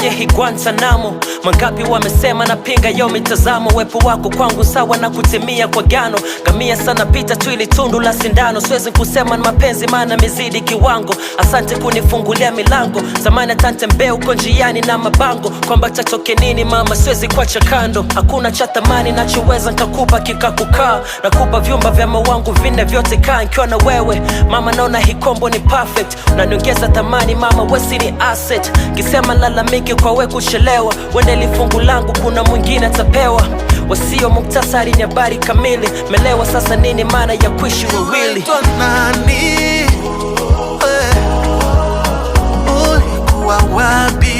kwenye hii Guantanamo. Mangapi wamesema na pinga yo mitazamo. Wepo wako kwangu sawa na kutimia kwa gano. Gamia sana pita tu ili tundu la sindano. Siwezi kusema na mapenzi maana mizidi kiwango. Asante kunifungulia milango. Zamani tante mbea uko njiani na mabango kwamba chachoke nini mama, siwezi kuacha kando. Hakuna cha thamani nachoweza nikakupa kikakukaa. Nakupa vyumba vya mawangu vinne vyote kaa. Nikiwa na wewe mama naona hii combo ni perfect. Unaniongeza thamani mama, wesi ni asset. Kisema lalamiki kwa we kuchelewa. Wende lifungu langu kuna mwingine atapewa. Wasio muktasari ni habari kamili. Melewa sasa nini maana ya kuishi wawili. Ulikuwa wapi?